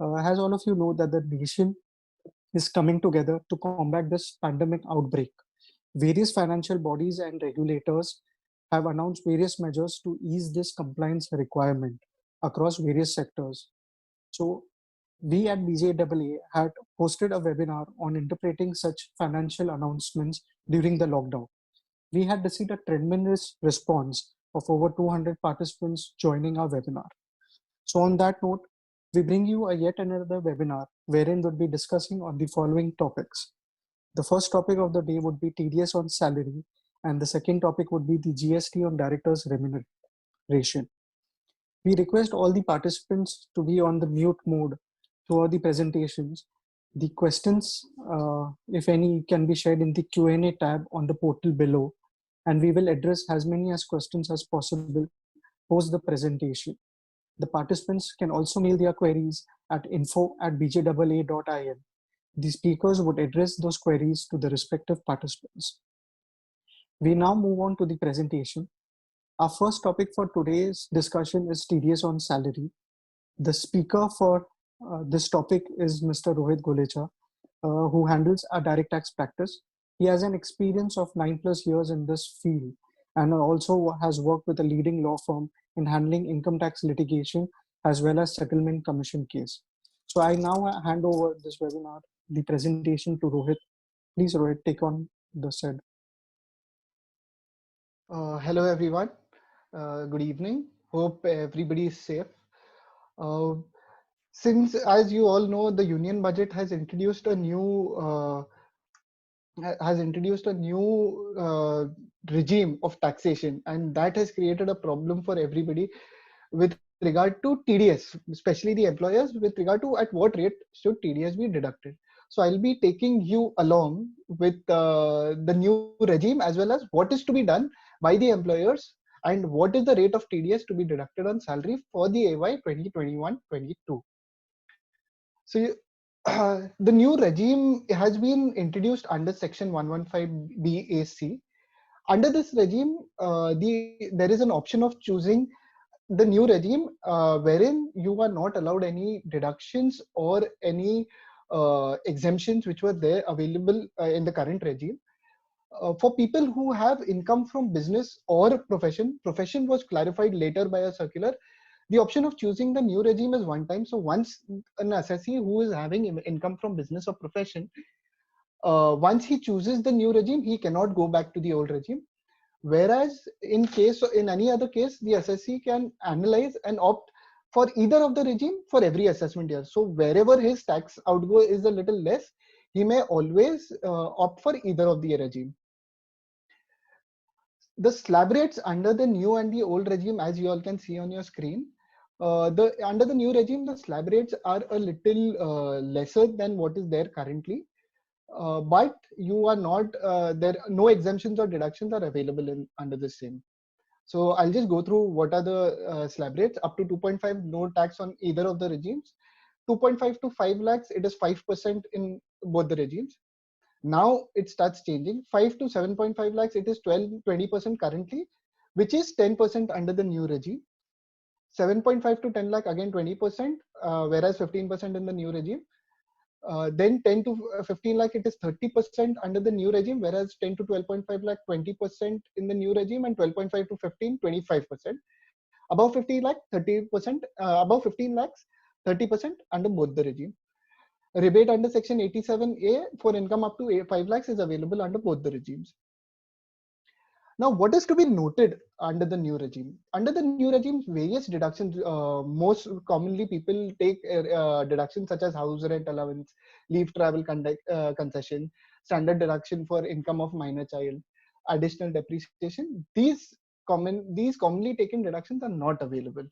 As all of you know that the nation is coming together to combat this pandemic outbreak. Various financial bodies and regulators have announced various measures to ease this compliance requirement across various sectors. So we at BJAA had hosted a webinar on interpreting such financial announcements during the lockdown. We had received a tremendous response of over 200 participants joining our webinar. So on that note, we bring you a yet another webinar wherein we'll be discussing on the following topics. The first topic of the day would be TDS on salary, and the second topic would be the GST on directors' remuneration. We request all the participants to be on the mute mode throughout the presentations. The questions, if any, can be shared in the Q&A tab on the portal below, and we will address as many as questions as possible post the presentation. The participants can also mail their queries at info@bjaa.in. The speakers would address those queries to the respective participants. We now move on to the presentation. Our first topic for today's discussion is TDS on salary. The speaker for this topic is Mr. Rohit Golecha, who handles our direct tax practice. He has an experience of 9+ years in this field and also has worked with a leading law firm in handling income tax litigation as well as settlement commission case. So I now hand over this webinar, the presentation to Rohit. Please, Rohit, take on the said. Hello everyone. Good evening. Hope everybody is safe. Since, as you all know, the Union Budget has introduced a new regime of taxation, and that has created a problem for everybody with regard to TDS, especially the employers, with regard to at what rate should TDS be deducted. So I'll be taking you along with the new regime as well as what is to be done by the employers and what is the rate of TDS to be deducted on salary for the AY 2021-22. So the new regime has been introduced under Section 115 BAC. Under this regime, there is an option of choosing the new regime wherein you are not allowed any deductions or any exemptions which were there available in the current regime. For people who have income from business or profession was clarified later by a circular. The option of choosing the new regime is one time. So once an assessee who is having income from business or profession, once he chooses the new regime, he cannot go back to the old regime. Whereas in any other case, the assessee can analyze and opt for either of the regime for every assessment year. So wherever his tax outgo is a little less, he may always opt for either of the regime. The slab rates under the new and the old regime, as you all can see on your screen, under the new regime, the slab rates are a little lesser than what is there currently. But you are not no exemptions or deductions are available under the same. So I'll just go through what are the slab rates. Up to 2.5, no tax on either of the regimes. 2.5 to 5 lakhs, it is 5% in both the regimes. Now it starts changing. 5 to 7.5 lakhs, it is 20% currently, which is 10% under the new regime. 7.5 to 10 lakh, again 20%, whereas 15% in the new regime. Then 10 to 15 lakh, it is 30% under the new regime, whereas 10 to 12.5 lakh, 20% in the new regime, and 12.5 to 15, 25%. Above 50 lakh, 30%, above 15 lakhs, 30% under both the regime. A rebate under Section 87A for income up to 5 lakhs is available under both the regimes. Now, what is to be noted under the new regime? Under the new regime, various deductions, most commonly people take deductions such as house rent allowance, leave travel concession, standard deduction for income of minor child, additional depreciation. These commonly taken deductions are not available.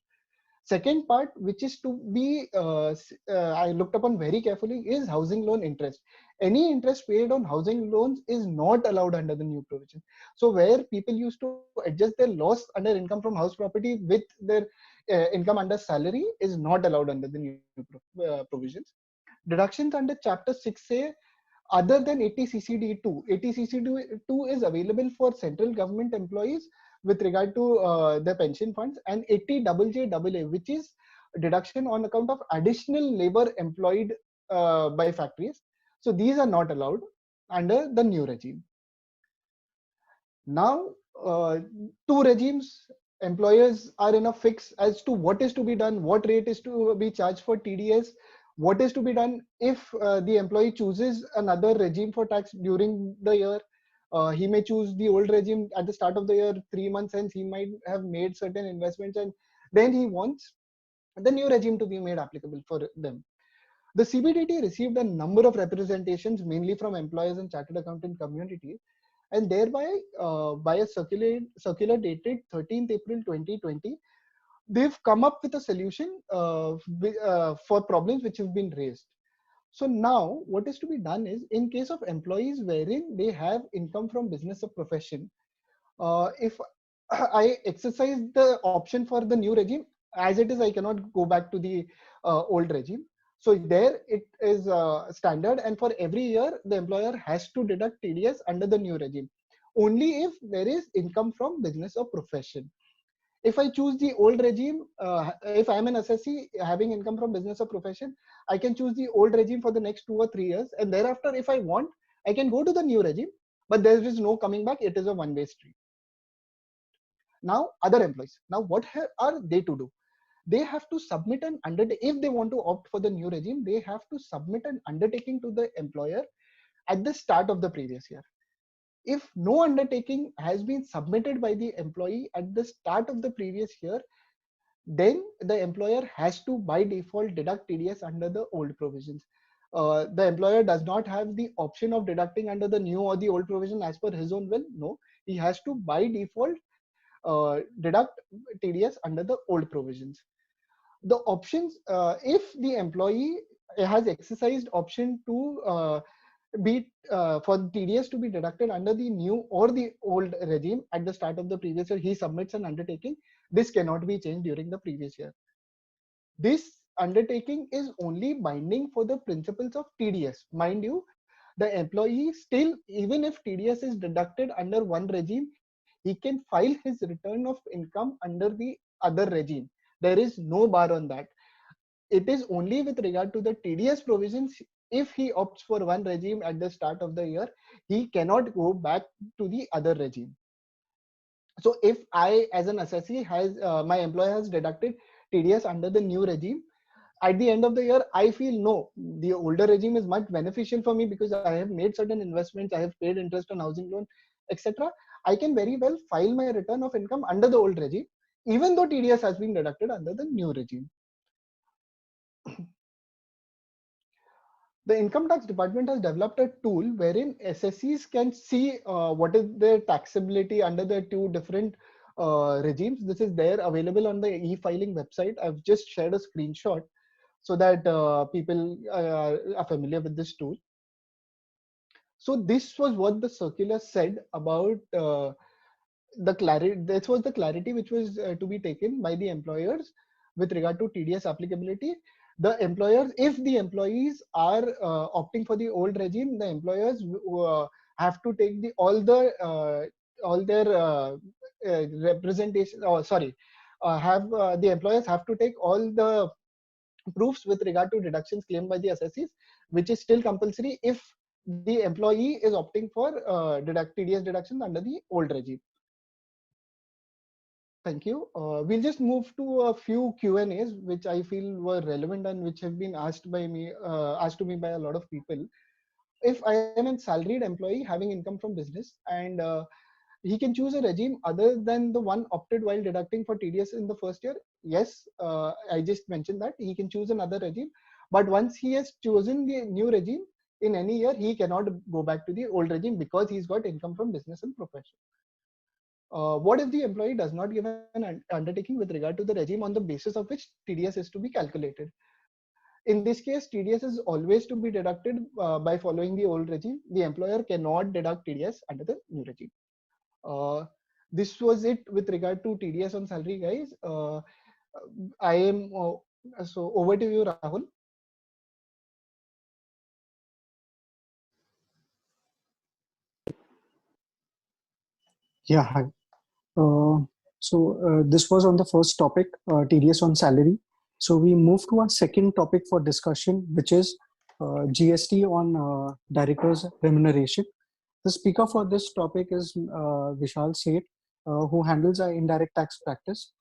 Second part, which is to be I looked upon very carefully, is housing loan interest. Any interest paid on housing loans is not allowed under the new provision. So where people used to adjust their loss under income from house property with their income under salary is not allowed under the new provisions. Deductions under Chapter 6A other than 80CCD2. 80CCD2 is available for central government employees with regard to the pension funds, and 80JJAA, which is deduction on account of additional labor employed by factories. So these are not allowed under the new regime. Now, two regimes, employers are in a fix as to what is to be done, what rate is to be charged for TDS, what is to be done if the employee chooses another regime for tax during the year. He may choose the old regime at the start of the year, 3 months hence, he might have made certain investments, and then he wants the new regime to be made applicable for them. The CBDT received a number of representations, mainly from employers and chartered accountant community, and thereby, by a circular dated 13th April 2020, they've come up with a solution for problems which have been raised. So now, what is to be done is, in case of employees wherein they have income from business or profession, if I exercise the option for the new regime, as it is, I cannot go back to the old regime. So there it is standard, and for every year, the employer has to deduct TDS under the new regime, only if there is income from business or profession. If I choose the old regime, if I'm an assessee having income from business or profession, I can choose the old regime for the next 2 or 3 years, and thereafter, if I want, I can go to the new regime, but there is no coming back. It is a one-way street. Now, other employees, now what are they to do? They have to submit an undertaking. If they want to opt for the new regime, they have to submit an undertaking to the employer at the start of the previous year. If no undertaking has been submitted by the employee at the start of the previous year, then the employer has to by default deduct TDS under the old provisions. The employer does not have the option of deducting under the new or the old provision as per his own will. No, he has to by default deduct TDS under the old provisions. The options, if the employee has exercised option to for TDS to be deducted under the new or the old regime at the start of the previous year, he submits an undertaking. This cannot be changed during the previous year. This undertaking is only binding for the principles of TDS. Mind you, the employee still, even if TDS is deducted under one regime, he can file his return of income under the other regime. There is no bar on that. It is only with regard to the TDS provisions. If he opts for one regime at the start of the year, he cannot go back to the other regime. So if I, as an assessee, my employer has deducted TDS under the new regime, at the end of the year, I feel no, the older regime is much beneficial for me because I have made certain investments, I have paid interest on housing loan, etc. I can very well file my return of income under the old regime, even though TDS has been deducted under the new regime. The Income Tax Department has developed a tool wherein SSEs can see what is their taxability under the two different regimes. This is there available on the e-filing website. I've just shared a screenshot so that people are familiar with this tool. So this was what the circular said about the clarity. This was the clarity which was to be taken by the employers with regard to TDS applicability. The employers, if the employees are opting for the old regime, the employers have to take all their representation. Oh, sorry, the employers have to take all the proofs with regard to deductions claimed by the assessees, which is still compulsory if the employee is opting for TDS deductions under the old regime. Thank you. We'll just move to a few Q&As which I feel were relevant and which have been asked to me by a lot of people. If I am a salaried employee having income from business and he can choose a regime other than the one opted while deducting for TDS in the first year. Yes, I just mentioned that he can choose another regime, but once he has chosen the new regime in any year, he cannot go back to the old regime because he's got income from business and profession. What if the employee does not give an undertaking with regard to the regime on the basis of which TDS is to be calculated? In this case, TDS is always to be deducted by following the old regime. The employer cannot deduct TDS under the new regime. This was it with regard to TDS on salary, guys. I am so over to you, Rahul. Yeah, hi. So this was on the first topic, TDS on salary. So we move to our second topic for discussion, which is GST on directors' remuneration. The speaker for this topic is Vishal Seth, who handles our indirect tax practice.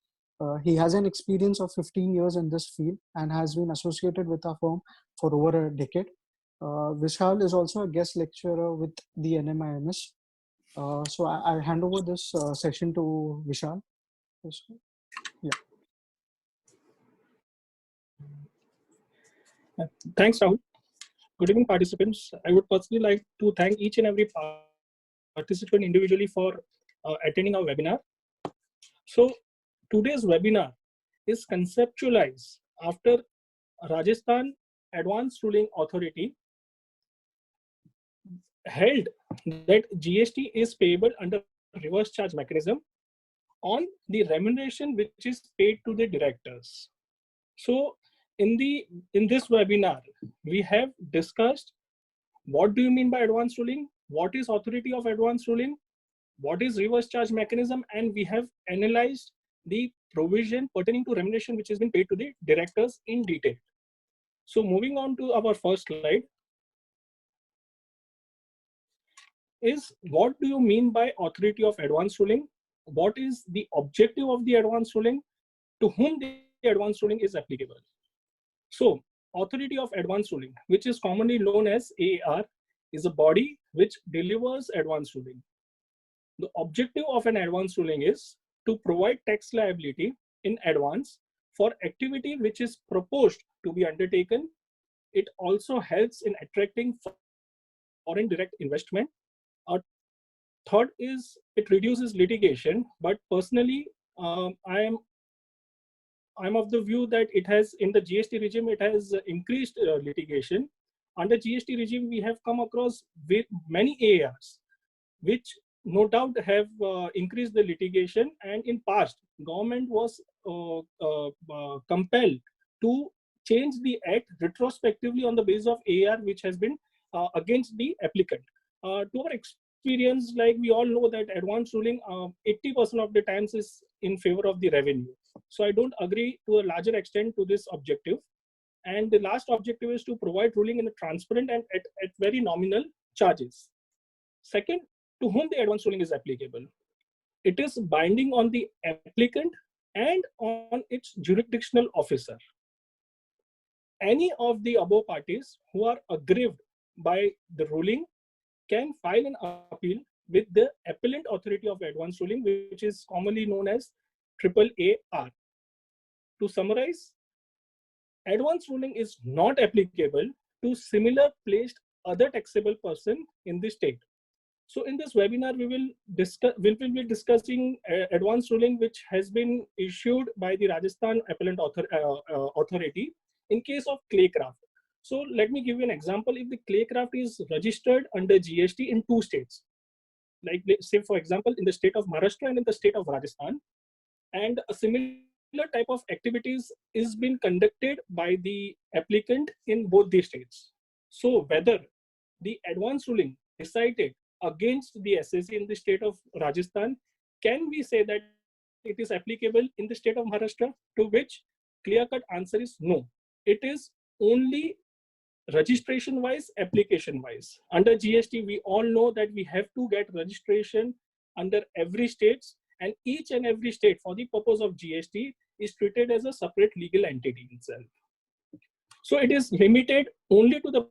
He has an experience of 15 years in this field and has been associated with our firm for over a decade. Vishal is also a guest lecturer with the NMIMS. So I hand over this session to Vishal. Yeah. Thanks, Rahul. Good evening, participants. I would personally like to thank each and every participant individually for attending our webinar. So today's webinar is conceptualized after Rajasthan Advanced Ruling Authority held that GST is payable under reverse charge mechanism on the remuneration which is paid to the directors. So in this webinar, we have discussed what do you mean by advanced ruling, what is authority of advanced ruling, what is reverse charge mechanism, and we have analyzed the provision pertaining to remuneration which has been paid to the directors in detail. So moving on to our first slide is what do you mean by authority of advanced ruling? What is the objective of the advanced ruling? To whom the advanced ruling is applicable? So authority of advanced ruling, which is commonly known as AAR, is a body which delivers advanced ruling. The objective of an advance ruling is to provide tax liability in advance for activity which is proposed to be undertaken. It also helps in attracting foreign direct investment. Third is it reduces litigation, but personally I'm of the view that it has, in the GST regime, it has increased litigation. Under GST regime, we have come across many AARs, which no doubt have increased the litigation, and in past government was compelled to change the act retrospectively on the basis of AR which has been against the applicant. To our experience, like we all know that advance ruling 80% of the times is in favor of the revenue. So I don't agree to a larger extent to this objective. And the last objective is to provide ruling in a transparent and at very nominal charges. Second, to whom the advance ruling is applicable. It is binding on the applicant and on its jurisdictional officer. Any of the above parties who are aggrieved by the ruling can file an appeal with the appellant authority of advance ruling, which is commonly known as AAR. To summarize, advance ruling is not applicable to similar placed other taxable person in the state. So in this webinar, we will be discussing advance ruling which has been issued by the Rajasthan Appellant Authority in case of Claycraft. So let me give you an example. If the Claycraft is registered under GST in two states, like say for example in the state of Maharashtra and in the state of Rajasthan, and a similar type of activities is being conducted by the applicant in both these states. So whether the advance ruling decided against the SSC in the state of Rajasthan, can we say that it is applicable in the state of Maharashtra? To which clear-cut answer is no. It is only registration-wise, application-wise. Under GST, we all know that we have to get registration under every state, and each and every state for the purpose of GST is treated as a separate legal entity itself. So it is limited only to the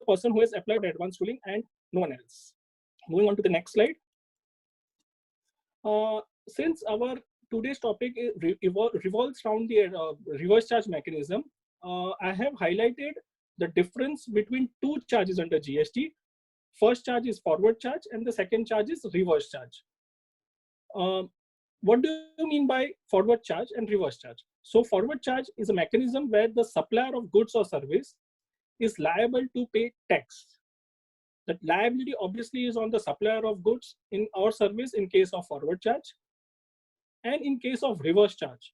person who has applied advance ruling and no one else. Moving on to the next slide. Since our today's topic revolves around the reverse charge mechanism, I have highlighted the difference between two charges under GST. First charge is forward charge and the second charge is reverse charge. What do you mean by forward charge and reverse charge? So forward charge is a mechanism where the supplier of goods or service is liable to pay tax. That liability obviously is on the supplier of goods in or service in case of forward charge. And in case of reverse charge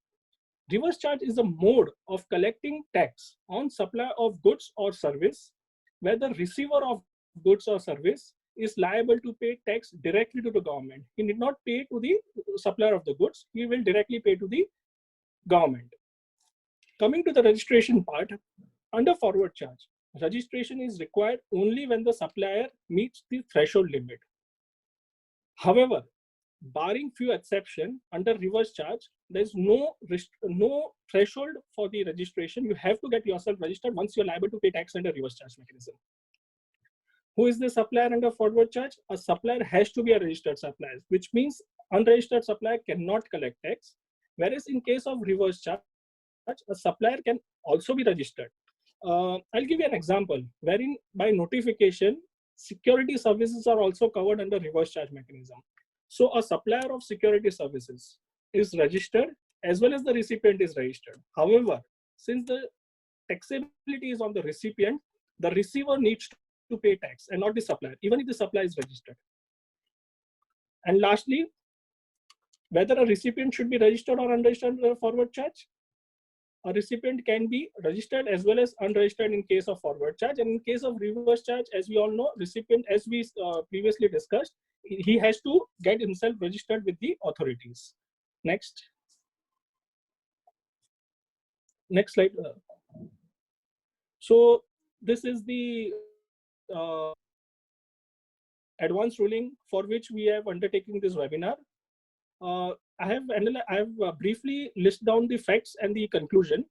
is a mode of collecting tax on supplier of goods or service where the receiver of goods or service is liable to pay tax directly to the government. He need not pay to the supplier of the goods, he will directly pay to the government. Coming to the registration part, under forward charge, registration is required only when the supplier meets the threshold limit. However, barring few exceptions, under reverse charge, there is no threshold for the registration. You have to get yourself registered once you're liable to pay tax under reverse charge mechanism. Who is the supplier under forward charge? A supplier has to be a registered supplier, which means unregistered supplier cannot collect tax. Whereas in case of reverse charge, a supplier can also be registered. I'll give you an example wherein by notification, security services are also covered under reverse charge mechanism. So a supplier of security services is registered as well as the recipient is registered. However, since the taxability is on the recipient, the receiver needs to pay tax and not the supplier, even if the supplier is registered. And lastly, whether a recipient should be registered or unregistered under forward charge. A recipient can be registered as well as unregistered in case of forward charge. And in case of reverse charge, as we all know, recipient, as we previously discussed, he has to get himself registered with the authorities. Next. Next slide. So this is the advanced ruling for which we have undertaken this webinar. I have briefly listed down the facts and the conclusion.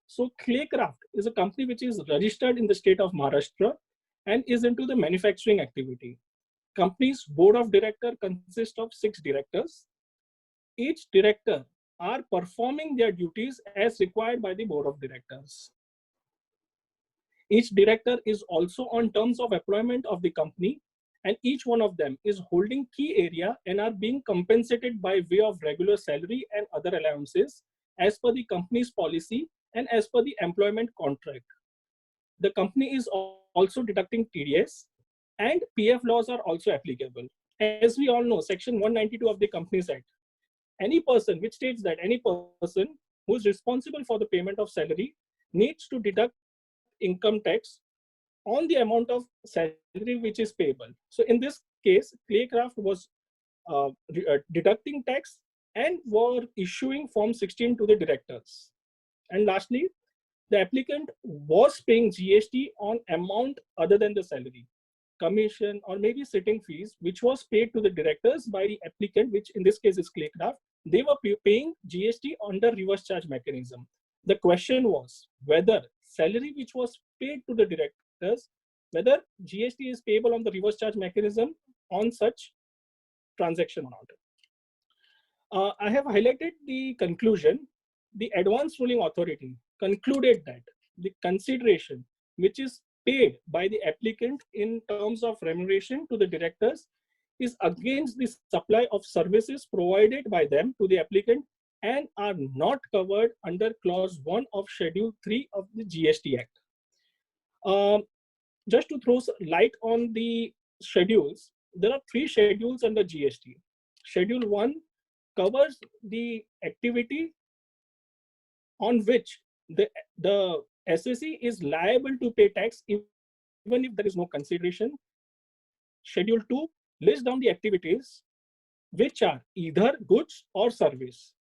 So Claycraft is a company which is registered in the state of Maharashtra and is into the manufacturing activity. Company's board of directors consists of 6 directors. Each director are performing their duties as required by the board of directors. Each director is also on terms of employment of the company, and each one of them is holding key area and are being compensated by way of regular salary and other allowances as per the company's policy and as per the employment contract. The company is also deducting TDS, and PF laws are also applicable. As we all know, section 192 of the Companies Act, any person, which states that any person who is responsible for the payment of salary needs to deduct income tax on the amount of salary which is payable. So in this case, Claycraft was deducting tax and were issuing Form 16 to the directors. And lastly, the applicant was paying GST on amount other than the salary, commission, or maybe sitting fees, which was paid to the directors by the applicant, which in this case is Claycraft. They were paying GST under reverse charge mechanism. The question was whether salary which was paid to the directors, whether GST is payable on the reverse charge mechanism on such transaction or not. I have highlighted the conclusion. The advanced ruling authority concluded that the consideration which is paid by the applicant in terms of remuneration to the directors is against the supply of services provided by them to the applicant and are not covered under clause 1 of schedule 3 of the GST Act. Just to throw light on the schedules, there are 3 schedules under GST. Schedule 1 covers the activity on which the SSE is liable to pay tax even if there is no consideration. Schedule 2 lists down the activities which are either goods or service.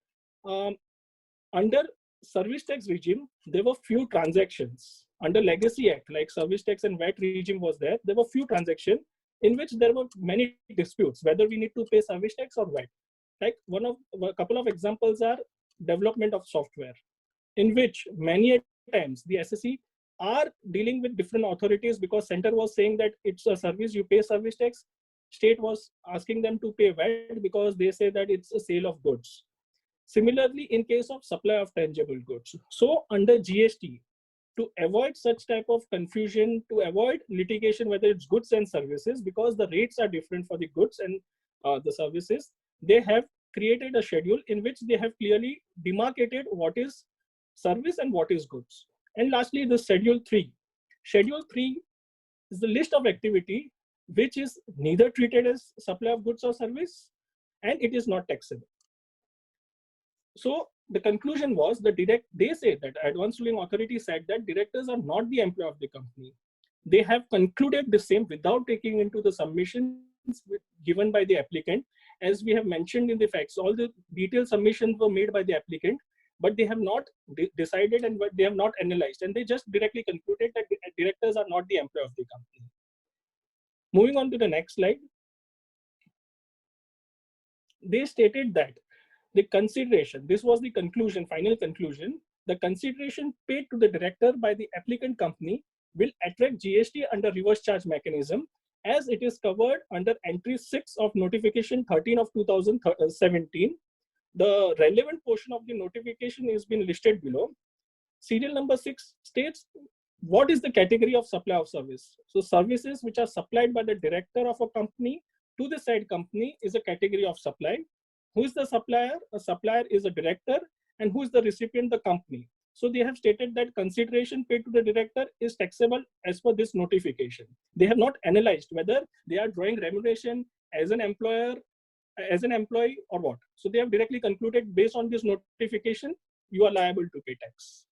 Under service tax regime, there were few transactions. Under Legacy Act, like service tax and VAT regime was there, there were few transactions in which there were many disputes, whether we need to pay service tax or VAT. Like a couple of examples are development of software, in which many times the SSE are dealing with different authorities because center was saying that it's a service, you pay service tax. State was asking them to pay VAT because they say that it's a sale of goods. Similarly, in case of supply of tangible goods. So under GST, to avoid such type of confusion, to avoid litigation, whether it's goods and services, because the rates are different for the goods and the services, they have created a schedule in which they have clearly demarcated what is service and what is goods. And lastly, the schedule 3. Schedule 3 is the list of activity which is neither treated as supply of goods or service, and it is not taxable. So the conclusion was that they say that advanced ruling authority said that directors are not the employee of the company. They have concluded the same without taking into the submissions given by the applicant. As we have mentioned in the facts, all the detailed submissions were made by the applicant. but they have not decided and they have not analyzed, and they just directly concluded that the directors are not the employee of the company. Moving on to the next slide, they stated that the consideration, this was the conclusion, final conclusion, the consideration paid to the director by the applicant company will attract GST under reverse charge mechanism, as it is covered under entry 6 of notification 13 of 2017. The relevant portion of the notification is been listed below. Serial number 6 states what is the category of supply of service. So services which are supplied by the director of a company to the said company is a category of supply. Who is the supplier? A supplier is a director, and who is the recipient? The company. So they have stated that consideration paid to the director is taxable as per this notification. They have not analyzed whether they are drawing remuneration as an employer, as an employee, or what. So they have directly concluded based on this notification, you are liable to pay tax.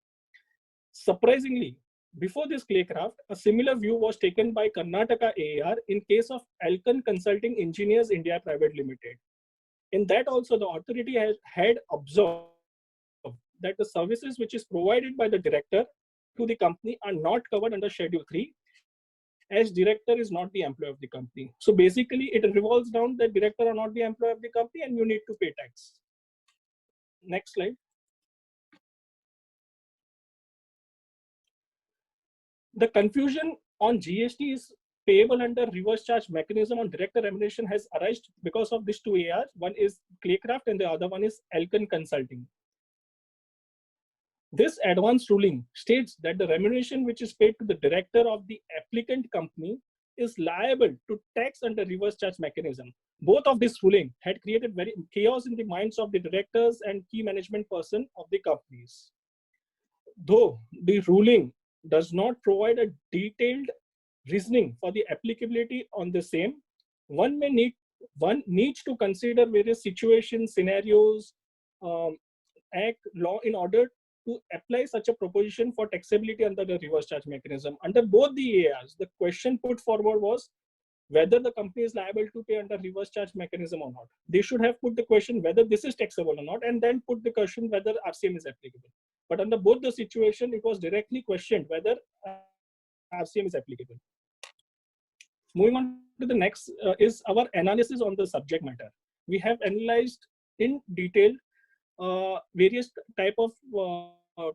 Surprisingly, before this Claycraft, a similar view was taken by Karnataka AAR in case of Alcon Consulting Engineers India Private Limited. In that also, the authority had observed that the services which is provided by the director to the company are not covered under Schedule 3, as director is not the employee of the company. So basically, it revolves down that director are not the employee of the company and you need to pay tax. Next slide. The confusion on GST is payable under reverse charge mechanism on director remuneration has arisen because of these two ARs. One is Claycraft and the other one is Alcon Consulting. This advance ruling states that the remuneration which is paid to the director of the applicant company is liable to tax under reverse charge mechanism. Both of this ruling had created very chaos in the minds of the directors and key management person of the companies. Though the ruling does not provide a detailed reasoning for the applicability on the same, one needs to consider various situations, scenarios, act, law in order to apply such a proposition for taxability under the reverse charge mechanism. Under both the ARs, the question put forward was whether the company is liable to pay under reverse charge mechanism or not. They should have put the question whether this is taxable or not, and then put the question whether RCM is applicable. But under both the situation, it was directly questioned whether RCM is applicable. Moving on to the next is our analysis on the subject matter. We have analyzed in detail various type of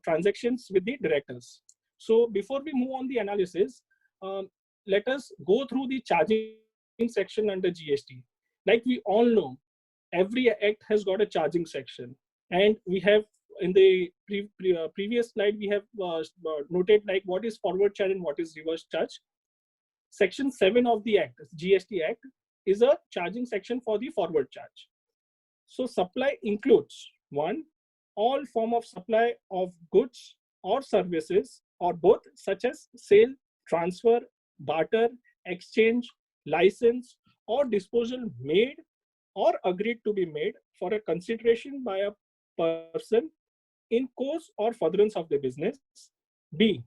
transactions with the directors. So before we move on the analysis, let us go through the charging section under GST. Like we all know, every act has got a charging section, and we have in the previous slide we have noted like what is forward charge and what is reverse charge. Section 7 of the Act, GST Act, is a charging section for the forward charge. So supply includes 1, all form of supply of goods or services or both, such as sale, transfer, barter, exchange, license, or disposal made or agreed to be made for a consideration by a person in course or furtherance of the business. B,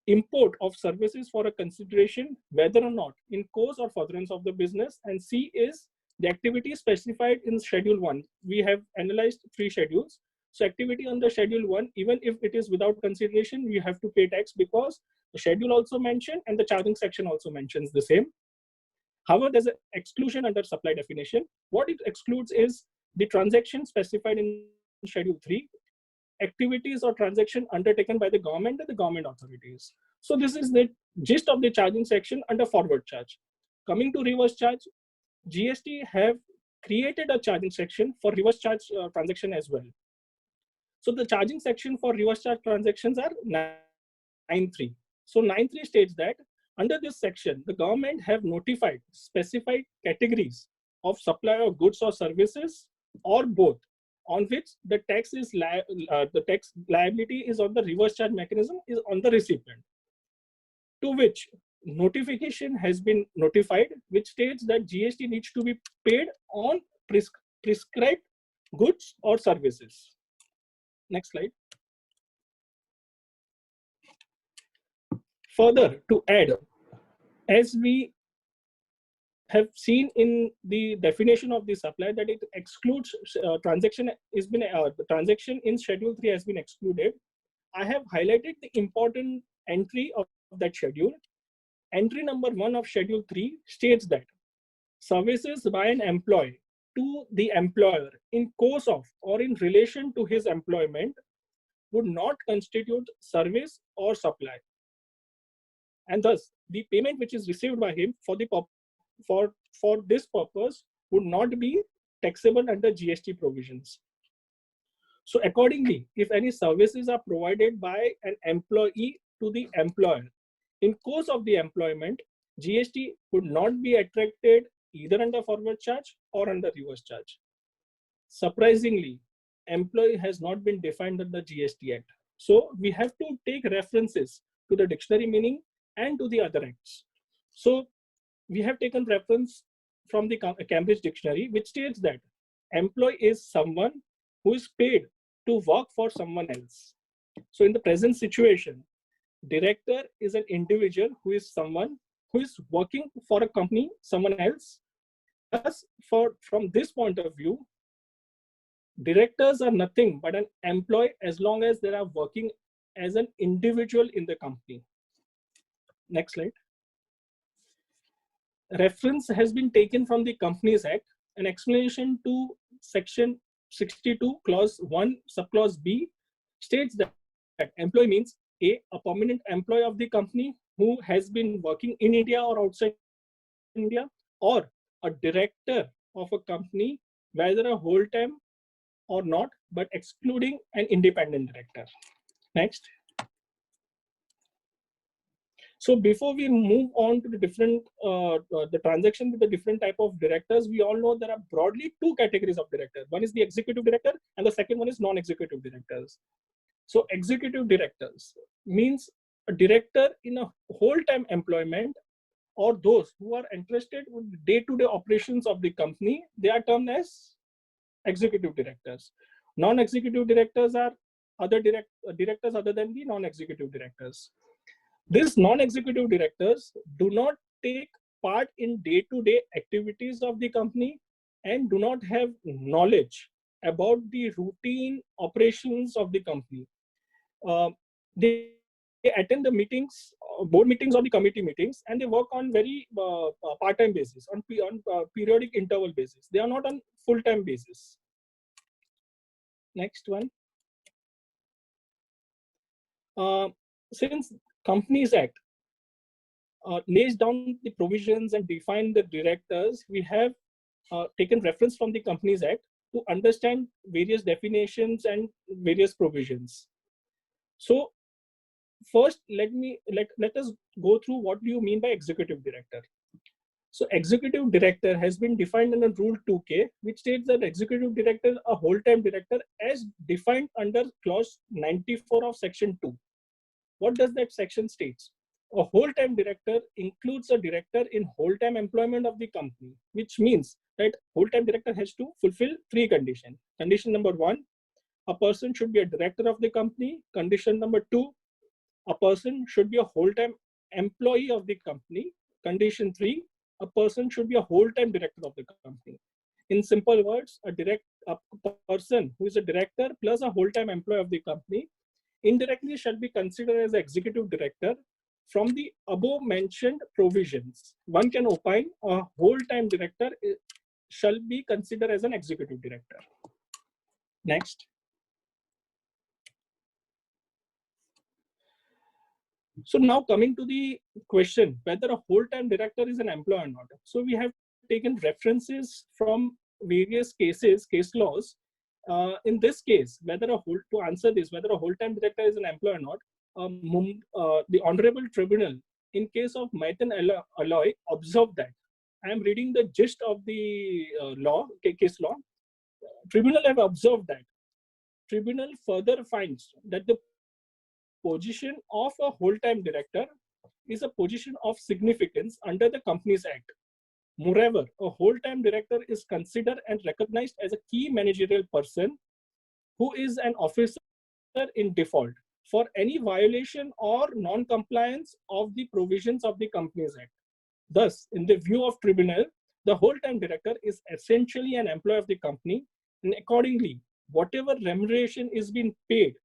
import of services for a consideration whether or not in course or furtherance of the business. And C is the activity specified in Schedule 1. We have analyzed 3 schedules. So activity under Schedule 1, even if it is without consideration, you have to pay tax because the schedule also mentioned and the charging section also mentions the same. However, there's an exclusion under supply definition. What it excludes is the transaction specified in Schedule 3, activities or transaction undertaken by the government and the government authorities. So this is the gist of the charging section under forward charge. Coming to reverse charge, GST have created a charging section for reverse charge transaction as well. So the charging section for reverse charge transactions are 9.3. So 9.3 states that under this section, the government have notified specified categories of supply of goods or services or both, on which the tax is the tax liability is on the reverse charge mechanism is on the recipient, to which notification has been notified, which states that GST needs to be paid on prescribed goods or services. Next slide. Further, to add, as we have seen in the definition of the supply that it excludes transaction the transaction in Schedule 3 has been excluded. I have highlighted the important entry of that schedule. Entry number 1 of Schedule 3 states that services by an employee to the employer in course of or in relation to his employment would not constitute service or supply, and thus the payment which is received by him for this purpose would not be taxable under GST provisions. So accordingly, if any services are provided by an employee to the employer in course of the employment, GST would not be attracted either under forward charge or under reverse charge. Surprisingly, employee has not been defined under GST Act. So we have to take references to the dictionary meaning and to the other acts. So we have taken reference from the Cambridge Dictionary, which states that employee is someone who is paid to work for someone else. So in the present situation, director is an individual who is someone who is working for a company, someone else. Thus, from this point of view, directors are nothing but an employee as long as they are working as an individual in the company. Next slide. Reference has been taken from the Companies Act. An explanation to Section 62, Clause 1, Subclause B states that employee means a permanent employee of the company who has been working in India or outside India, or a director of a company, whether a whole-time or not, but excluding an independent director. Next. So before we move on to the different the transaction with the different type of directors, we all know there are broadly two categories of director. One is the executive director, and the second one is non-executive directors. So executive directors means a director in a whole-time employment, or those who are interested with day-to-day operations of the company. They are termed as executive directors. Non-executive directors are other directors other than the non-executive directors. These non-executive directors do not take part in day-to-day activities of the company and do not have knowledge about the routine operations of the company. They attend the meetings, board meetings or the committee meetings, and they work on very part-time basis, on periodic interval basis. They are not on full-time basis. Next one. Since Companies Act lays down the provisions and define the directors, we have taken reference from the Companies Act to understand various definitions and various provisions. So first, let us go through what do you mean by executive director. So executive director has been defined in a Rule 2K, which states that executive director is a whole-time director as defined under Clause 94 of Section 2. What does that section states? A whole-time director includes a director in whole-time employment of the company, which means that whole-time director has to fulfill three conditions. Condition number 1, a person should be a director of the company. Condition number 2, a person should be a whole-time employee of the company. Condition 3, a person should be a whole-time director of the company. In simple words, a person who is a director plus a whole-time employee of the company indirectly shall be considered as executive director from the above mentioned provisions. One can opine a whole-time director shall be considered as an executive director. Next. So now coming to the question whether a whole-time director is an employee or not. So we have taken references from various cases, case laws. In this case, to answer this, whether a whole-time director is an employee or not, the Honorable Tribunal, in case of Maitan Alloy, observed that. I am reading the gist of the case law. Tribunal have observed that. Tribunal further finds that the position of a whole-time director is a position of significance under the Companies Act. Moreover, a whole-time director is considered and recognized as a key managerial person who is an officer in default for any violation or non-compliance of the provisions of the Companies Act. Thus, in the view of Tribunal, The whole-time director is essentially an employee of the company, and accordingly, whatever remuneration is being paid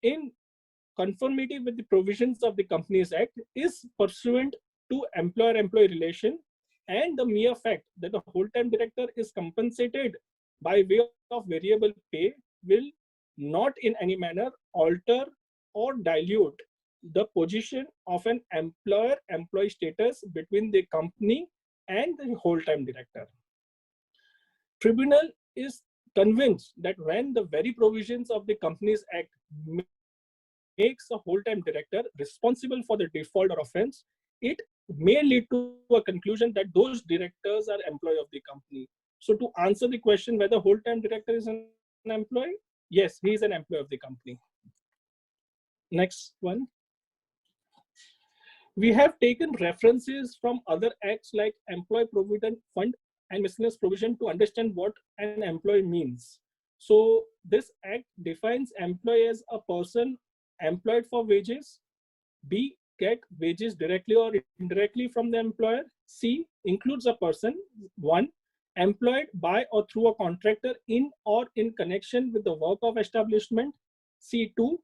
in conformity with the provisions of the Companies Act is pursuant to employer-employee relation, and the mere fact that the whole-time director is compensated by way of variable pay will not in any manner alter or dilute the position of an employer-employee status between the company and the whole-time director. Tribunal is convinced that when the very provisions of the Companies Act makes a whole-time director responsible for the default or offense, it may lead to a conclusion that those directors are employee of the company. So to answer the question whether whole-time director is an employee, yes, he is an employee of the company. Next one. We have taken references from other acts like Employee Provident Fund and Miscellaneous Provision to understand what an employee means. So this act defines employee as a person employed for wages, B, get wages directly or indirectly from the employer, C, includes a person, 1, employed by or through a contractor in or in connection with the work of establishment, C2,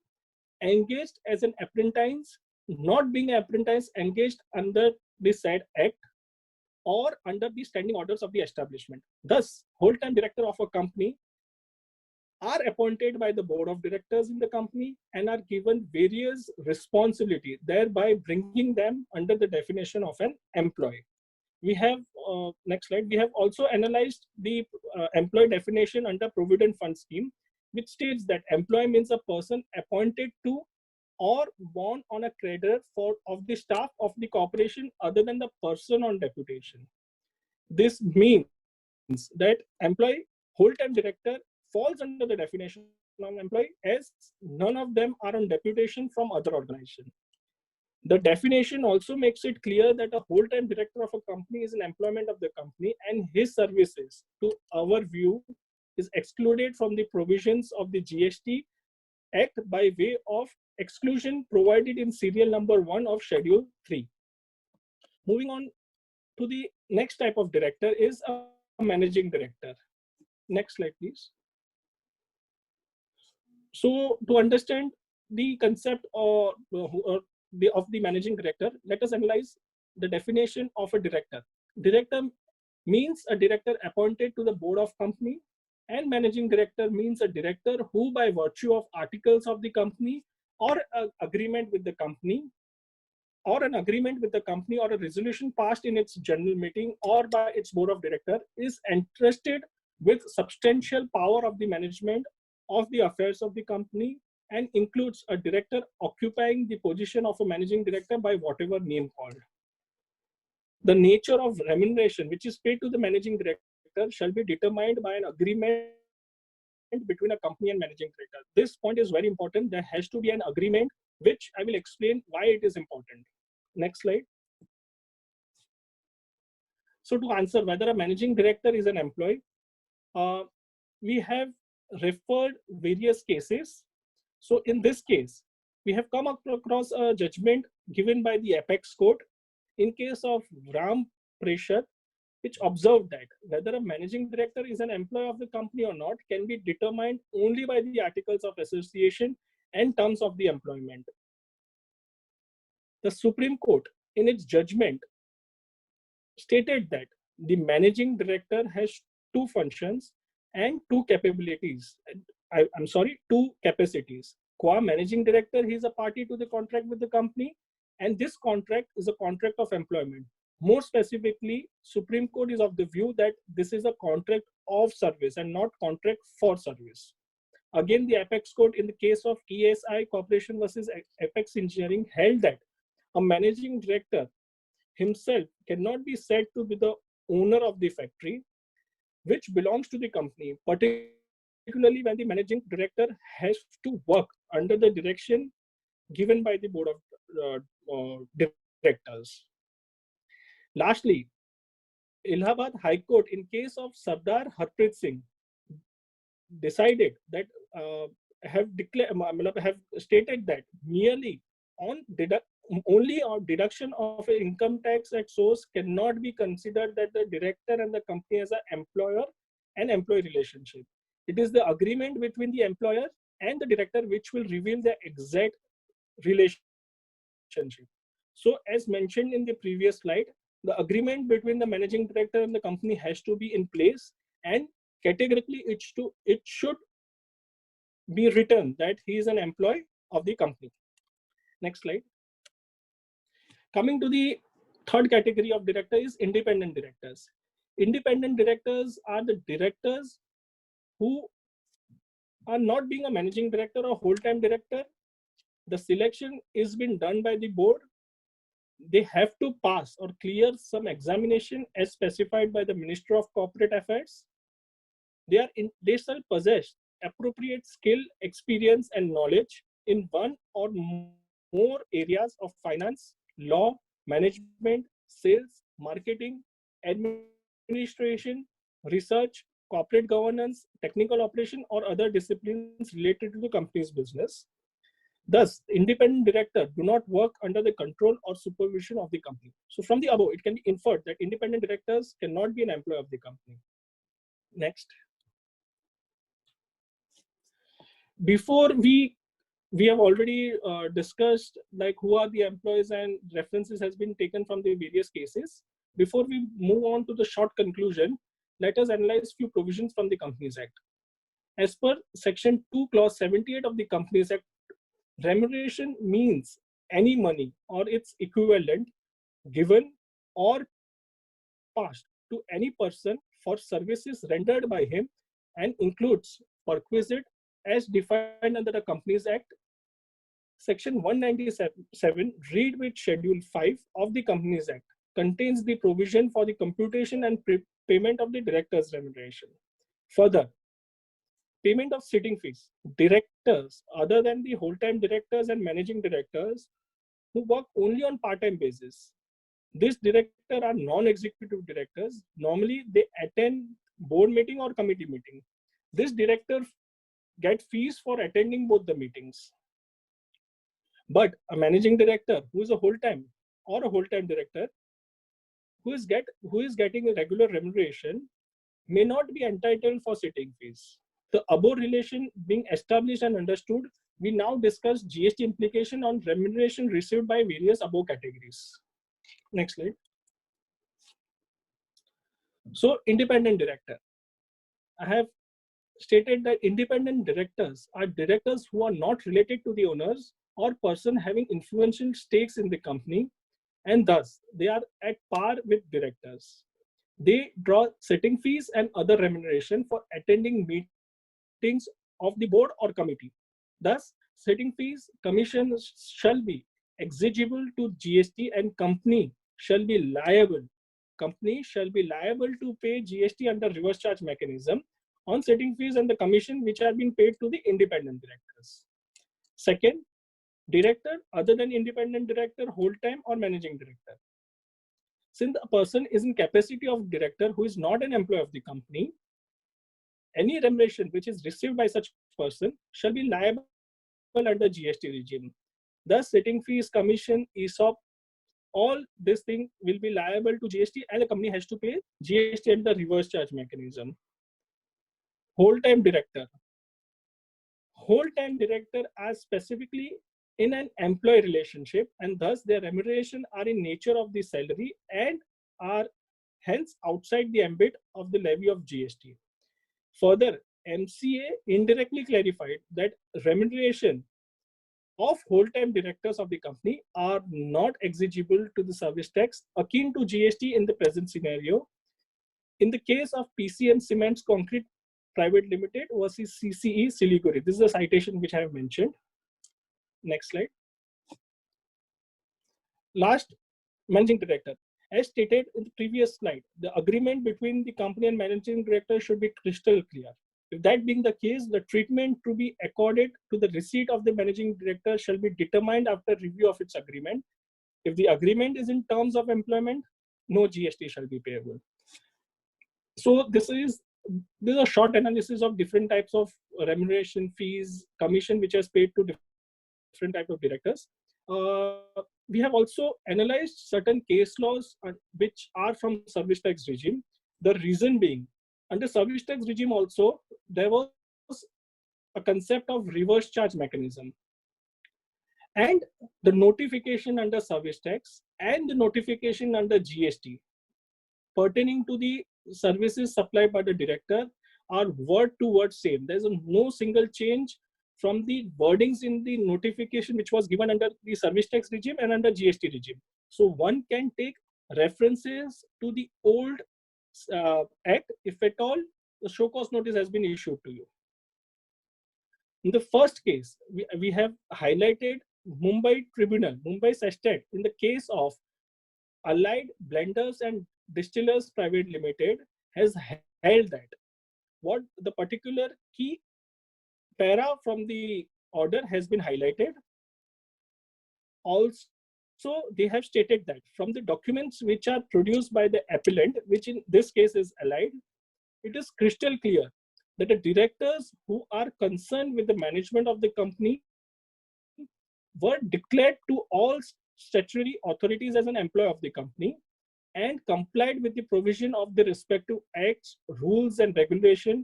engaged as an apprentice, not being an apprentice engaged under the said act or under the standing orders of the establishment. Thus, whole-time director of a company are appointed by the board of directors in the company and are given various responsibilities, thereby bringing them under the definition of an employee. We have, next slide, we have also analyzed the employee definition under Provident Fund Scheme, which states that employee means a person appointed to or born on a cadre of the staff of the corporation other than the person on deputation. This means that employee, whole-time director falls under the definition of employee as none of them are on deputation from other organization. The definition also makes it clear that a whole-time director of a company is an employment of the company and his services, to our view, is excluded from the provisions of the GST Act by way of exclusion provided in serial number 1 of Schedule 3. Moving on to the next type of director is a managing director. Next slide, please. So to understand the concept of the managing director, let us analyze the definition of a director. Director means a director appointed to the board of company, and managing director means a director who, by virtue of articles of the company or an agreement with the company, or a resolution passed in its general meeting or by its board of director, is entrusted with substantial power of the management of the affairs of the company, and includes a director occupying the position of a managing director by whatever name called. The nature of remuneration which is paid to the managing director shall be determined by an agreement between a company and managing director. This point is very important. There has to be an agreement, which I will explain why it is important. Next slide. So to answer whether a managing director is an employee, we have referred various cases. So in this case, we have come across a judgment given by the Apex Court in case of Ram Prashad, which observed that whether a managing director is an employee of the company or not can be determined only by the articles of association and terms of the employment. The Supreme Court, in its judgment, stated that the managing director has two functions and two capabilities. Two capacities. Qua managing director, he is a party to the contract with the company, and this contract is a contract of employment. More specifically, Supreme Court is of the view that this is a contract of service and not contract for service. Again, the Apex Court in the case of ESI Corporation versus Apex Engineering held that a managing director himself cannot be said to be the owner of the factory, which belongs to the company, particularly when the managing director has to work under the direction given by the board of directors. Lastly, Allahabad High Court in case of Sardar Harpreet Singh decided that have stated that merely on only a deduction of an income tax at source cannot be considered that the director and the company as an employer and employee relationship. It is the agreement between the employer and the director which will reveal the exact relationship. So as mentioned in the previous slide, the agreement between the managing director and the company has to be in place, and categorically it should be written that he is an employee of the company. Next slide. Coming to the third category of director is independent directors. Independent directors are the directors who are not being a managing director or whole-time director. The selection is being done by the board. They have to pass or clear some examination as specified by the Ministry of Corporate Affairs. They shall possess appropriate skill, experience, and knowledge in one or more areas of finance, law, management, sales, marketing, administration, research, corporate governance, technical operation, or other disciplines related to the company's business. Thus, independent director do not work under the control or supervision of the company. So from the above, it can be inferred that independent directors cannot be an employee of the company. Next. Before we have already discussed like who are the employees, and references has been taken from the various cases. Before we move on to the short conclusion, let us analyze few provisions from the Companies Act. As per Section 2, Clause 78 of the Companies Act, remuneration means any money or its equivalent given or passed to any person for services rendered by him, and includes perquisite as defined under the Companies Act. Section 197, read with Schedule 5 of the Companies Act, contains the provision for the computation and payment of the director's remuneration. Further, payment of sitting fees. Directors other than the whole-time directors and managing directors who work only on part-time basis. These directors are non-executive directors. Normally, they attend board meeting or committee meeting. This director get fees for attending both the meetings. But a managing director who is a whole-time or a whole-time director who is getting a regular remuneration may not be entitled for sitting fees. The above relation being established and understood, we now discuss GST implication on remuneration received by various above categories. Next slide. So, independent director. I have stated that independent directors are directors who are not related to the owners or person having influential stakes in the company, and thus they are at par with directors. They draw sitting fees and other remuneration for attending meetings of the board or committee. Thus, sitting fees, commissions shall be exigible to GST, and company shall be liable to pay GST under reverse charge mechanism on sitting fees and the commission which are being paid to the independent directors. Second, director other than independent director, whole-time or managing director. Since a person is in capacity of director who is not an employee of the company, any remuneration which is received by such person shall be liable under GST regime. Thus, sitting fees, commission, ESOP, all this thing will be liable to GST, and the company has to pay GST and the reverse charge mechanism. Whole-time director. Whole-time director are specifically in an employee relationship, and thus their remuneration are in nature of the salary and are hence outside the ambit of the levy of GST. Further, MCA indirectly clarified that remuneration of whole-time directors of the company are not exigible to the service tax akin to GST in the present scenario. In the case of PCM Cements Concrete Private Limited versus CCE Siliguri, this is a citation which I have mentioned. Next slide. Last, managing director. As stated in the previous slide, the agreement between the company and managing director should be crystal clear. If that being the case, the treatment to be accorded to the receipt of the managing director shall be determined after review of its agreement. If the agreement is in terms of employment, no GST shall be payable. So this is a short analysis of different types of remuneration, fees, commission which is paid to different types of directors. We have also analyzed certain case laws which are from service tax regime. The reason being, under service tax regime also, there was a concept of reverse charge mechanism. And the notification under service tax and the notification under GST pertaining to the services supplied by the director are word to word same. There's no single change from the wordings in the notification which was given under the service tax regime and under GST regime. So one can take references to the old act if at all the show cause notice has been issued to you. In the first case, we have highlighted Mumbai Tribunal, Mumbai Sestat, in the case of Allied Blenders and Distillers Private Limited has held that what the particular key para from the order has been highlighted. Also, they have stated that from the documents which are produced by the appellant, which in this case is Allied, it is crystal clear that the directors who are concerned with the management of the company were declared to all statutory authorities as an employee of the company and complied with the provision of the respective acts, rules, and regulation,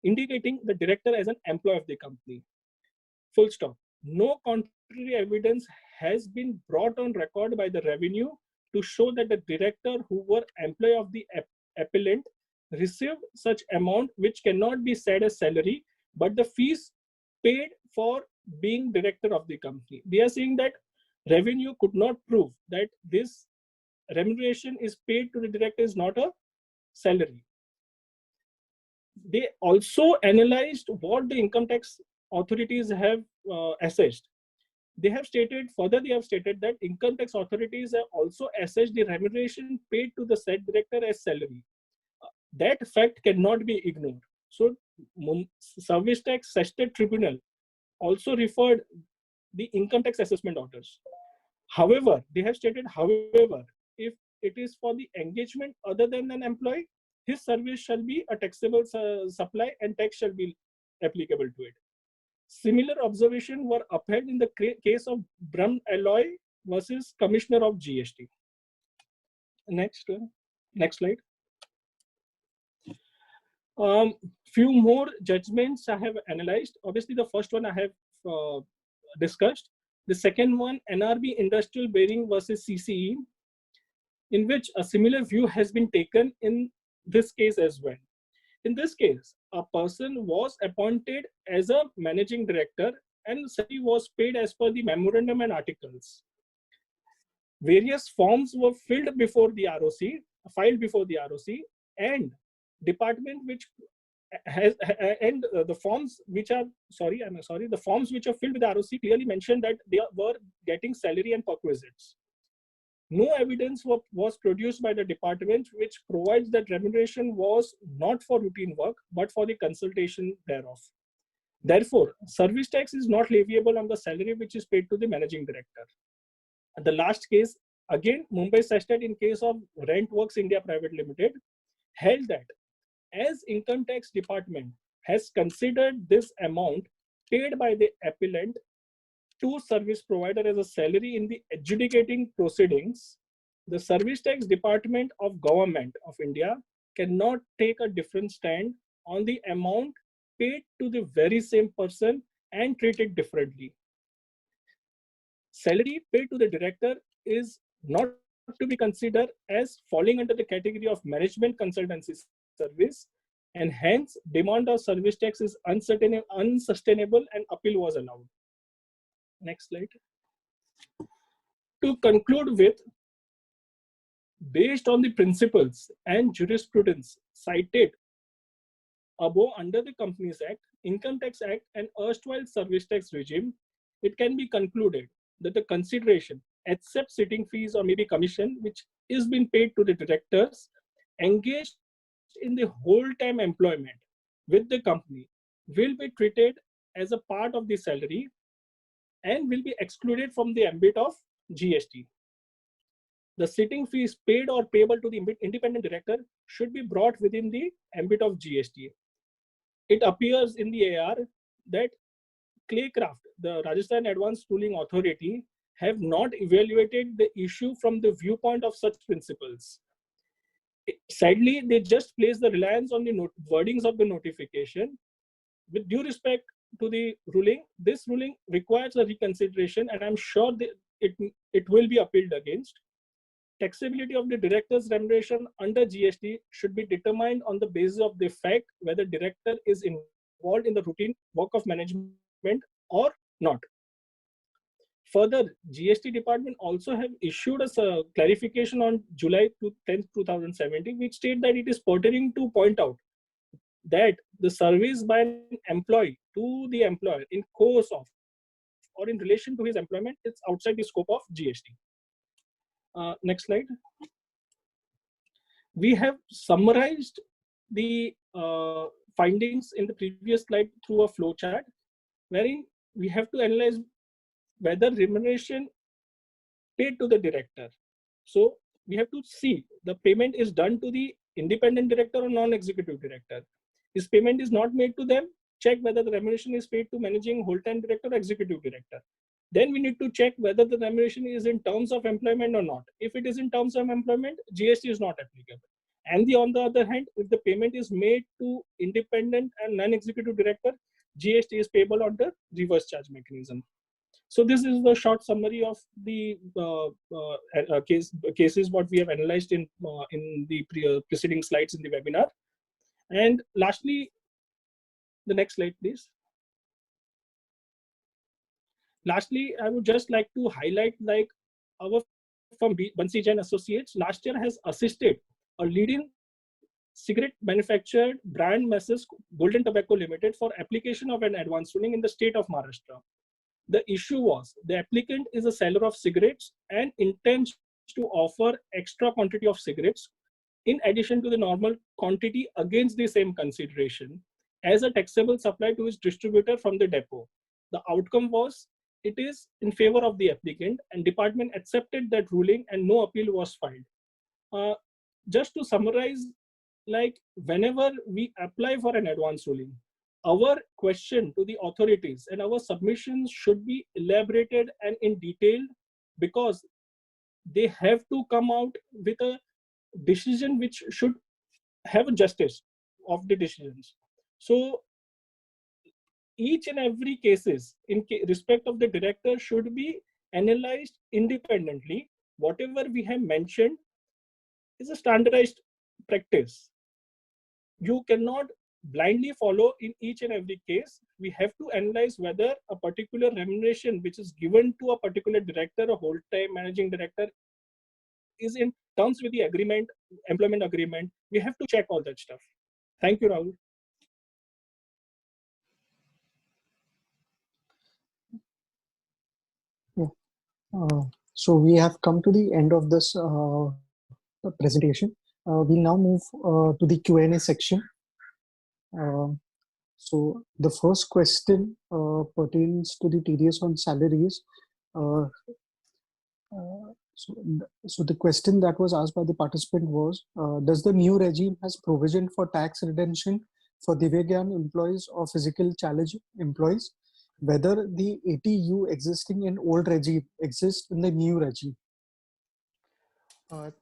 indicating the director as an employee of the company. Full stop. No contrary evidence has been brought on record by the revenue to show that the director who were employee of the appellant received such amount which cannot be said as salary, but the fees paid for being director of the company. They are saying that revenue could not prove that this remuneration is paid to the director is not a salary. They also analyzed what the income tax authorities have assessed. They have stated that income tax authorities have also assessed the remuneration paid to the said director as salary. That fact cannot be ignored. So, Service Tax Sestat Tribunal also referred the income tax assessment orders. However, they have stated, however, if it is for the engagement other than an employee, his service shall be a taxable supply and tax shall be applicable to it. Similar observation were upheld in the case of Brum Alloy versus Commissioner of GST. Next slide. Few more judgments I have analyzed. Obviously, the first one I have discussed. The second one, NRB Industrial Bearing versus CCE, in which a similar view has been taken in this case as well. In this case, a person was appointed as a managing director and salary was paid as per the memorandum and articles. Various forms were filed before the ROC, and department which has the forms which are the forms which are filled with the ROC clearly mentioned that they were getting salary and perquisites. No evidence was produced by the department which provides that remuneration was not for routine work but for the consultation thereof. Therefore, service tax is not leviable on the salary which is paid to the managing director. And the last case, again, Mumbai Sestat in case of Rent Works India Private Limited held that as income tax department has considered this amount paid by the appellant to service provider as a salary in the adjudicating proceedings, the service tax department of government of India cannot take a different stand on the amount paid to the very same person and treat it differently. Salary paid to the director is not to be considered as falling under the category of management consultancy service, and hence demand of service tax is unsustainable and appeal was allowed. Next slide. To conclude with, based on the principles and jurisprudence cited above under the Companies Act, Income Tax Act and erstwhile service tax regime, it can be concluded that the consideration, except sitting fees or maybe commission, which is being paid to the directors engaged in the whole time employment with the company, will be treated as a part of the salary and will be excluded from the ambit of GST. The sitting fees paid or payable to the independent director should be brought within the ambit of GST. It appears in the AR that Claycraft, the Rajasthan Advanced Ruling Authority, have not evaluated the issue from the viewpoint of such principles. Sadly, they just place the reliance on the wordings of the notification. With due respect to the ruling, this ruling requires a reconsideration, and I'm sure that it will be appealed against. Taxability of the director's remuneration under GST should be determined on the basis of the fact whether director is involved in the routine work of management or not. Further, GST department also have issued us a clarification on July 10, 2017, which state that it is pertaining to point out that the service by an employee to the employer in course of or in relation to his employment is outside the scope of GST. Next slide. We have summarized the findings in the previous slide through a flow chart, wherein we have to analyze whether remuneration paid to the director. So we have to see the payment is done to the independent director or non-executive director. If payment is not made to them, check whether the remuneration is paid to managing whole-time director or executive director. Then we need to check whether the remuneration is in terms of employment or not. If it is in terms of employment, GST is not applicable. And on the other hand, if the payment is made to independent and non-executive director, GST is payable under reverse charge mechanism. So this is the short summary of the cases what we have analyzed in the preceding slides in the webinar. And lastly, the next slide, please. Lastly, I would just like to highlight like our firm Bansi Jain Associates last year has assisted a leading cigarette manufacturer brand Messrs. Golden Tobacco Limited for application of an advance ruling in the state of Maharashtra. The issue was the applicant is a seller of cigarettes and intends to offer extra quantity of cigarettes in addition to the normal quantity against the same consideration as a taxable supply to his distributor from the depot. The outcome was it is in favor of the applicant, and department accepted that ruling and no appeal was filed. Just to summarize, like whenever we apply for an advance ruling, our question to the authorities and our submissions should be elaborated and in detail, because they have to come out with a decision which should have a justice of the decisions. So each and every cases in respect of the director should be analyzed independently. Whatever we have mentioned is a standardized practice. You cannot blindly follow in each and every case. We have to analyze whether a particular remuneration which is given to a particular director, a whole-time managing director, is in terms with the agreement, employment agreement. We have to check all that stuff. Thank you, Rahul. So we have come to the end of this presentation. We'll now move to the Q&A section. So the first question pertains to the TDS on salaries. So the question that was asked by the participant was, does the new regime has provision for tax retention for Divyangyan employees or physical challenge employees, whether the 80U existing in old regime exists in the new regime?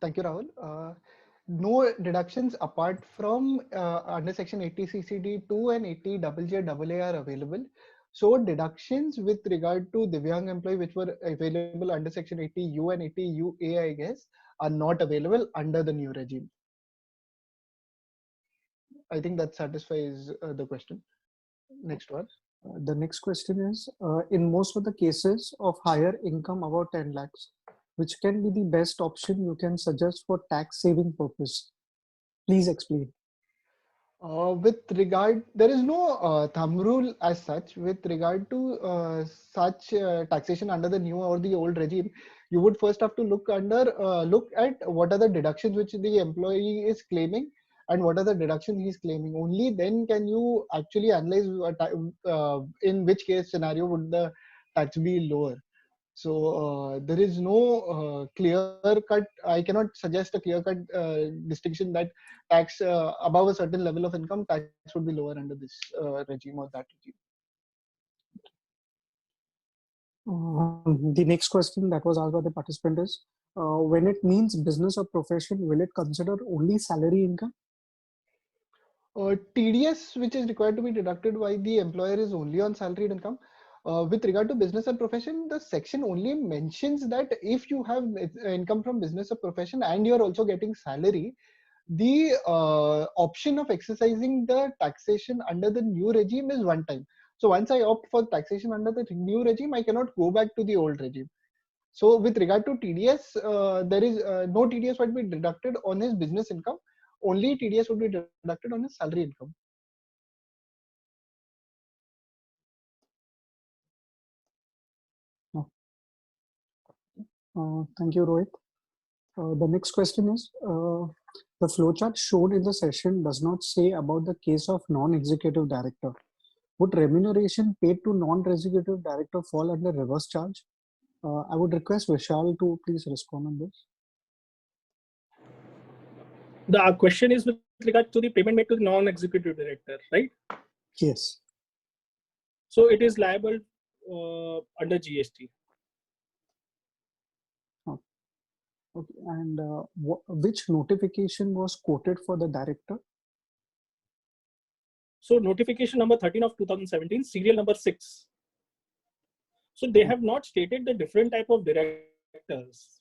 Thank you, Rahul. No deductions apart from under section 80 CCD2 and 80 JJAA are available. So deductions with regard to Divyang employee which were available under section 80U and 80UA, I guess, are not available under the new regime. I think that satisfies the question. Next one. The next question is, in most of the cases of higher income about 10 lakhs, which can be the best option you can suggest for tax saving purpose? Please explain. With regard, there is no thumb rule as such with regard to such taxation under the new or the old regime. You would first have to look at what are the deductions which the employee is claiming and what are the deductions he is claiming. Only then can you actually analyze in which case scenario would the tax be lower. So there is no clear cut. I cannot suggest a clear cut distinction that tax above a certain level of income, tax would be lower under this regime or that regime. The next question that was asked by the participant is, when it means business or profession, will it consider only salary income? TDS, which is required to be deducted by the employer, is only on salaried income. With regard to business and profession, the section only mentions that if you have income from business or profession and you're also getting salary, the option of exercising the taxation under the new regime is one time. So once I opt for taxation under the new regime, I cannot go back to the old regime. So with regard to TDS, there is no TDS would be deducted on his business income. Only TDS would be deducted on his salary income. Thank you, Rohit. The next question is, the flowchart shown in the session does not say about the case of non-executive director. Would remuneration paid to non-executive director fall under reverse charge? I would request Vishal to please respond on this. The question is with regard to the payment made to the non-executive director, right? Yes. So it is liable under GST. Okay. And which notification was quoted for the director? So notification number 13 of 2017, serial number 6. So they have not stated the different type of directors.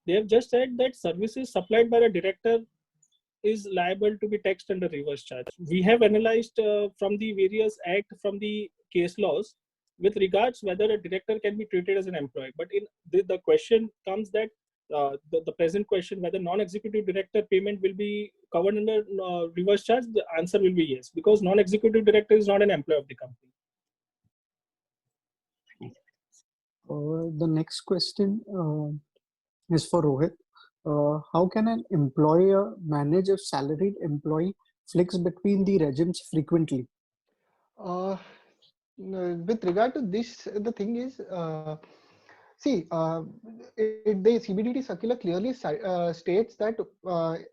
They have just said that services supplied by a director is liable to be taxed under reverse charge. We have analyzed from the various act, from the case laws, with regards whether a director can be treated as an employee. But in the question comes that the present question, whether non-executive director payment will be covered under reverse charge, the answer will be yes, because non-executive director is not an employee of the company. The next question is for Rohit. How can an employer manage if salaried employee flicks between the regimes frequently? With regard to this, the thing is, see, the CBDT circular clearly states that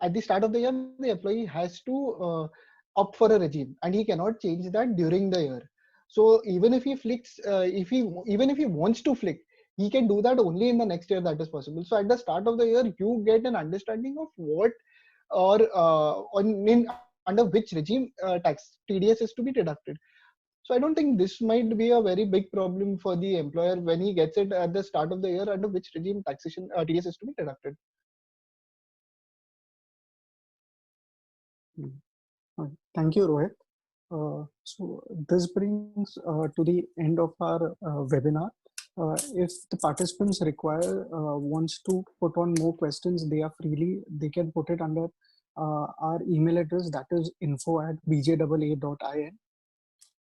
at the start of the year, the employee has to opt for a regime, and he cannot change that during the year. So even if he flicks, even if he wants to flick, he can do that only in the next year. That is possible. So at the start of the year, you get an understanding of what or under which regime tax TDS is to be deducted. So I don't think this might be a very big problem for the employer when he gets it at the start of the year under which regime taxation TDS is to be deducted. Thank you, Rohit. So this brings to the end of our webinar. If the participants wants to put on more questions, they can put it under our email address, that is info@bjaa.in.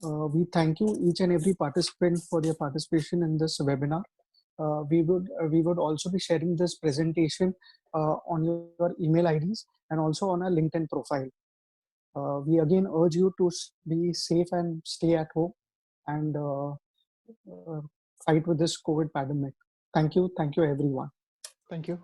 We thank you each and every participant for their participation in this webinar. We would also be sharing this presentation on your email IDs and also on our LinkedIn profile. We again urge you to be safe and stay at home and fight with this COVID pandemic. Thank you everyone. Thank you.